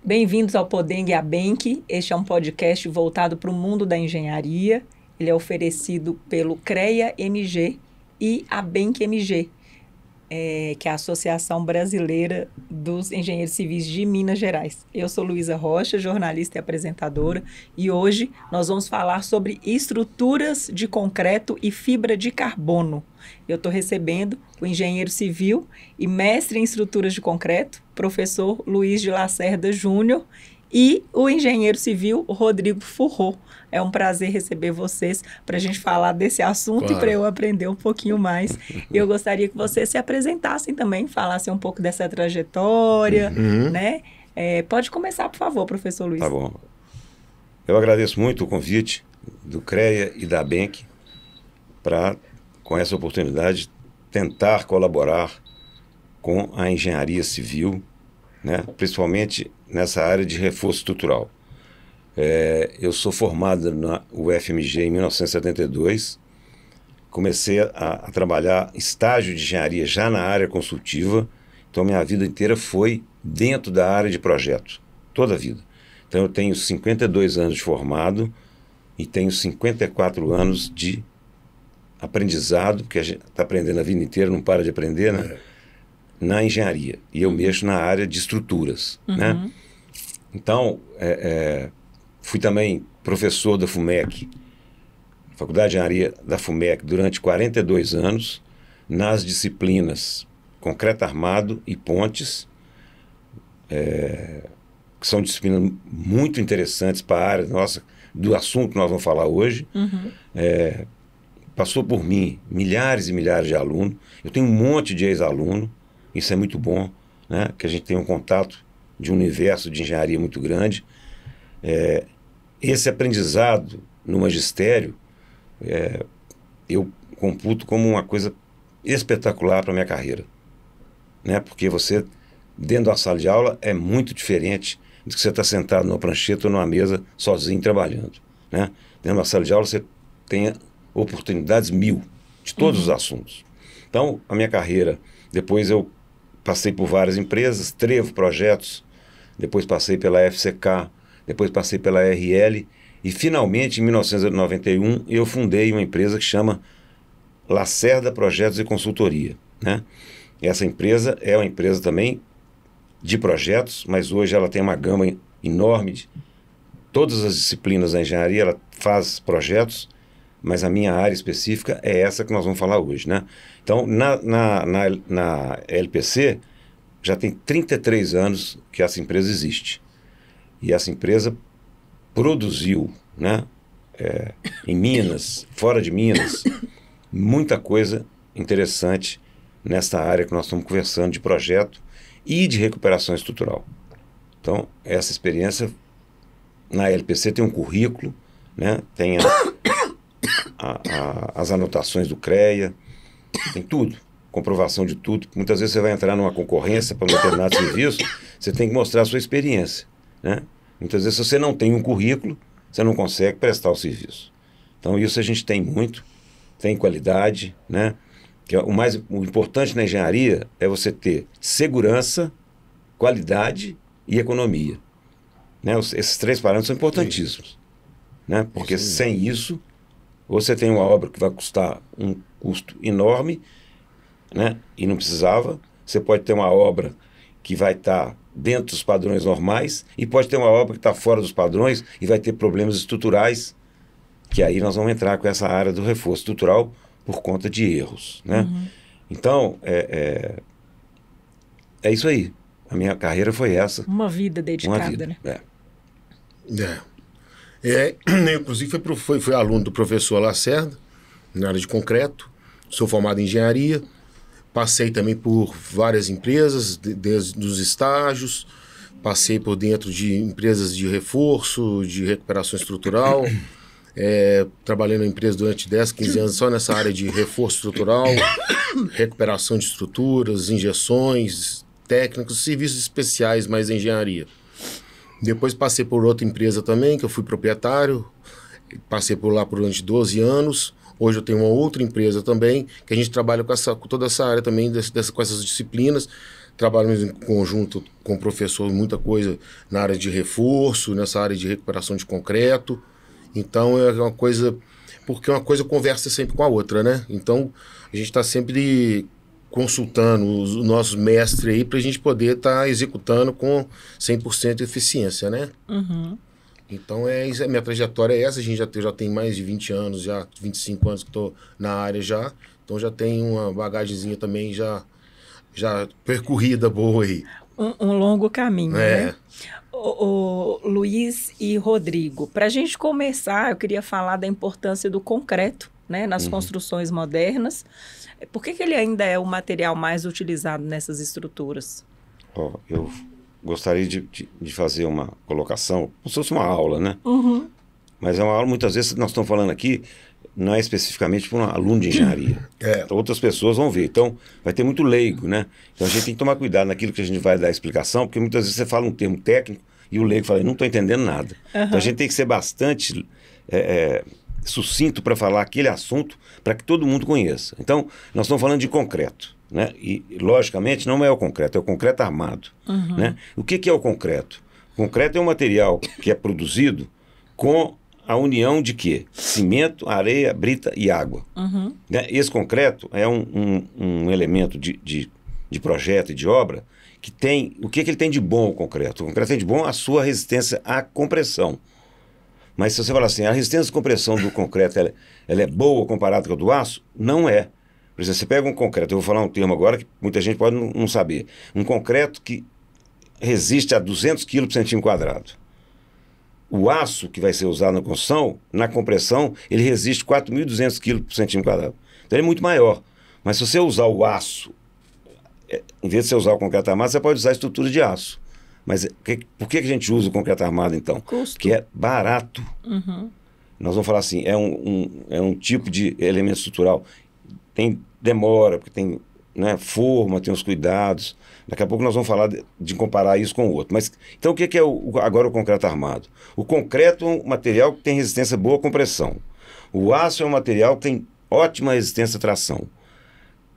Bem-vindos ao Podeng Abenq. Este é um podcast voltado para o mundo da engenharia. Ele é oferecido pelo CREA MG e Abenq MG, que é a Associação Brasileira dos Engenheiros Civis de Minas Gerais. Eu sou Luísa Rocha, jornalista e apresentadora, e hoje nós vamos falar sobre estruturas de concreto e fibra de carbono. Eu estou recebendo o engenheiro civil e mestre em estruturas de concreto, professor Luiz de Lacerda Júnior, e o engenheiro civil Rodrigo Furró. É um prazer receber vocês para a gente falar desse assunto. Claro. E para eu aprender um pouquinho mais. Eu gostaria que vocês se apresentassem também, falassem um pouco dessa trajetória, né? Pode começar, por favor, professor Luiz. Tá bom. Eu agradeço muito o convite do CREA e da Abenq para, com essa oportunidade, tentar colaborar com a engenharia civil, né? Principalmente nessa área de reforço estrutural. Eu sou formado na UFMG em 1972, comecei a trabalhar estágio de engenharia já na área consultiva, então minha vida inteira foi dentro da área de projeto, toda a vida. Então eu tenho 52 anos de formado e tenho 54 anos de aprendizado, porque a gente está aprendendo a vida inteira, não para de aprender, né? Na engenharia. E eu mexo na área de estruturas, né? Então, fui também professor da FUMEC, Faculdade de Engenharia da FUMEC, durante 42 anos, nas disciplinas concreto armado e pontes, que são disciplinas muito interessantes para a área nossa, do assunto que nós vamos falar hoje. Passou por mim milhares e milhares de alunos. Eu tenho um monte de ex-aluno, isso é muito bom, né? Que a gente tem um contato de um universo de engenharia muito grande. Esse aprendizado no magistério, eu computo como uma coisa espetacular para a minha carreira, né? Porque você, dentro da sala de aula, é muito diferente do que você estar sentado numa prancheta ou numa mesa sozinho trabalhando, né? Dentro da sala de aula você tem oportunidades mil de todos os assuntos. Então, a minha carreira, depois eu passei por várias empresas, Trevo Projetos, depois passei pela FCK, depois passei pela RL e finalmente em 1991 eu fundei uma empresa que chama Lacerda Projetos e Consultoria, né? Essa empresa é uma empresa também de projetos, mas hoje ela tem uma gama enorme de todas as disciplinas da engenharia, ela faz projetos, mas a minha área específica é essa que nós vamos falar hoje, né? Então, na LPC, já tem 33 anos que essa empresa existe. E essa empresa produziu, né, em Minas, fora de Minas, muita coisa interessante nessa área que nós estamos conversando de projeto e de recuperação estrutural. Então, essa experiência na LPC tem um currículo, né, tem as anotações do CREA, tem tudo, comprovação de tudo. Muitas vezes você vai entrar numa concorrência para um determinado serviço, você tem que mostrar a sua experiência, né? Muitas vezes, se você não tem um currículo, você não consegue prestar o serviço. Então, isso a gente tem muito, tem qualidade, né? Que o importante na engenharia é você ter segurança, qualidade e economia, né? Esses três parâmetros são importantíssimos, né? Porque sem isso, ou você tem uma obra que vai custar um custo enorme, né? E não precisava. Você pode ter uma obra que vai estar dentro dos padrões normais e pode ter uma obra que está fora dos padrões e vai ter problemas estruturais, que aí nós vamos entrar com essa área do reforço estrutural por conta de erros, né? Então, é isso aí. A minha carreira foi essa. Uma vida dedicada, uma vida, né? Inclusive fui aluno do professor Lacerda, na área de concreto, sou formado em engenharia, passei também por várias empresas, desde os estágios, passei por dentro de empresas de reforço, de recuperação estrutural, trabalhei na empresa durante 10, 15 anos só nessa área de reforço estrutural, recuperação de estruturas, injeções, técnicos, serviços especiais, mais engenharia. Depois passei por outra empresa também, que eu fui proprietário, passei por lá durante 12 anos. Hoje eu tenho uma outra empresa também, que a gente trabalha com toda essa área também, com essas disciplinas, trabalhamos em conjunto com o professor, muita coisa na área de reforço, nessa área de recuperação de concreto. Então é uma coisa, porque uma coisa conversa sempre com a outra, né? Então a gente está sempre consultando os nossos mestres aí para a gente poder estar executando com 100% de eficiência, né? Uhum. Então, a minha trajetória é essa. A gente já tem mais de 20 anos, já 25 anos que estou na área já. Então, já tem uma bagagemzinha também já percorrida boa aí. Um longo caminho, É. né? O Luiz e Rodrigo, para a gente começar, eu queria falar da importância do concreto, né, nas construções modernas. Por que ele ainda é o material mais utilizado nessas estruturas? Eu gostaria de fazer uma colocação, como se fosse uma aula, né? Uhum. Mas é uma aula, muitas vezes, nós estamos falando aqui, não é especificamente para um aluno de engenharia. Então, outras pessoas vão ver. Então, vai ter muito leigo, né? Então, a gente tem que tomar cuidado naquilo que a gente vai dar explicação, porque muitas vezes você fala um termo técnico e o leigo fala, não estou entendendo nada. Então, a gente tem que ser bastante sucinto para falar aquele assunto para que todo mundo conheça. Então, nós estamos falando de concreto, né? E, logicamente, não é o concreto, é o concreto armado. Né? O que é o concreto? O concreto é um material que é produzido com a união de quê? Cimento, areia, brita e água. Né? Esse concreto é um elemento de projeto e de obra que tem... O que ele tem de bom, o concreto? O concreto tem de bom a sua resistência à compressão. Mas se você falar assim, a resistência de compressão do concreto ela é boa comparada com a do aço? Não é. Por exemplo, você pega um concreto, eu vou falar um termo agora que muita gente pode não saber. Um concreto que resiste a 200 kg por centímetro quadrado. O aço que vai ser usado na construção, na compressão, ele resiste 4.200 kg por centímetro quadrado. Então ele é muito maior. Mas se você usar o aço, em vez de você usar o concreto armado, você pode usar a estrutura de aço. Mas por que a gente usa o concreto armado, então? Custo. Que é barato. Nós vamos falar assim, é um tipo de elemento estrutural. Tem demora, porque tem, né, forma, tem os cuidados. Daqui a pouco nós vamos falar de comparar isso com o outro. Mas, então, o que é agora o concreto armado? O concreto é um material que tem resistência boa à compressão. O aço é um material que tem ótima resistência à tração.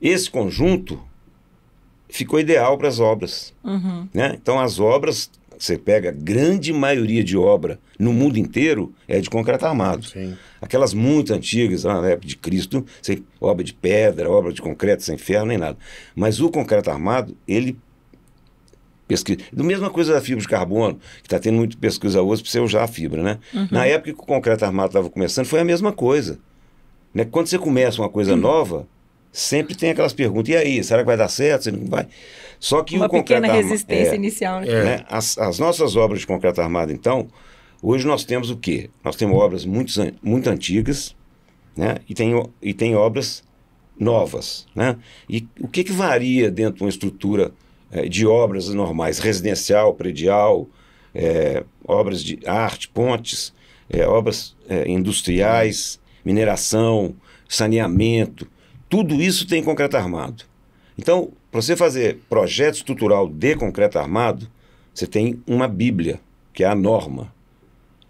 Esse conjunto ficou ideal para as obras. Né? Então, as obras, você pega a grande maioria de obra no mundo inteiro é de concreto armado. Sim. Aquelas muito antigas, lá na época de Cristo, obra de pedra, obra de concreto, sem ferro, nem nada. Mas o concreto armado, ele pesquisa. Da mesma coisa da fibra de carbono, que está tendo muito pesquisa hoje para você usar a fibra, né? Na época que o concreto armado estava começando, foi a mesma coisa. Né? Quando você começa uma coisa nova, sempre tem aquelas perguntas, e aí, será que vai dar certo? Você não vai? Só que uma pequena resistência inicial. Né? As nossas obras de concreto armado, então, hoje nós temos o quê? Nós temos obras muito antigas, né? E tem obras novas. Né? E o que varia dentro de uma estrutura de obras normais? Residencial, predial, obras de arte, pontes, obras industriais, mineração, saneamento. Tudo isso tem concreto armado. Então, para você fazer projeto estrutural de concreto armado, você tem uma bíblia, que é a norma.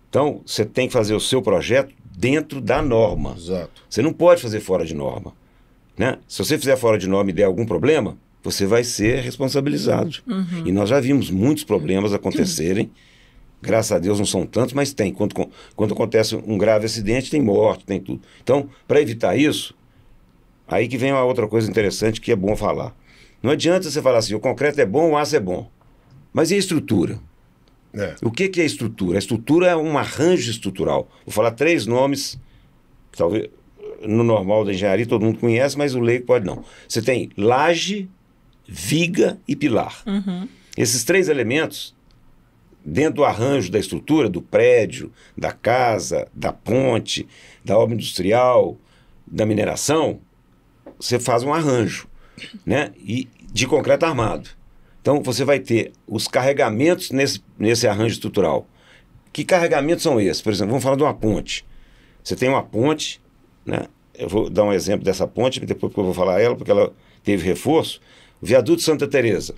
Então, você tem que fazer o seu projeto dentro da norma. Exato. Você não pode fazer fora de norma. Né? Se você fizer fora de norma e der algum problema, você vai ser responsabilizado. E nós já vimos muitos problemas acontecerem. Graças a Deus não são tantos, mas tem. Quando acontece um grave acidente, tem morte, tem tudo. Então, para evitar isso, aí que vem uma outra coisa interessante que é bom falar. Não adianta você falar assim, o concreto é bom, o aço é bom. Mas e a estrutura? O que é a estrutura? A estrutura é um arranjo estrutural. Vou falar 3 nomes, que talvez no normal da engenharia todo mundo conhece, mas o leigo pode não. Você tem laje, viga e pilar. Esses 3 elementos, dentro do arranjo da estrutura, do prédio, da casa, da ponte, da obra industrial, da mineração, você faz um arranjo, né? E de concreto armado. Então, você vai ter os carregamentos nesse arranjo estrutural. Que carregamentos são esses? Por exemplo, vamos falar de uma ponte. Você tem uma ponte, né? Eu vou dar um exemplo dessa ponte, depois eu vou falar ela, porque ela teve reforço. O viaduto Santa Teresa,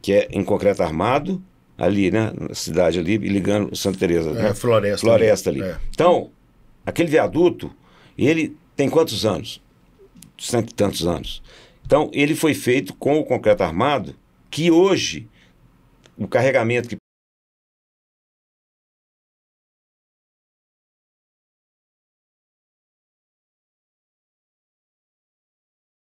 que é em concreto armado, ali, né? Na cidade ali, ligando Santa Teresa. Né? Floresta ali. Então, aquele viaduto, ele tem quantos anos? 100 e tantos anos. Então, ele foi feito com o concreto armado que hoje o carregamento que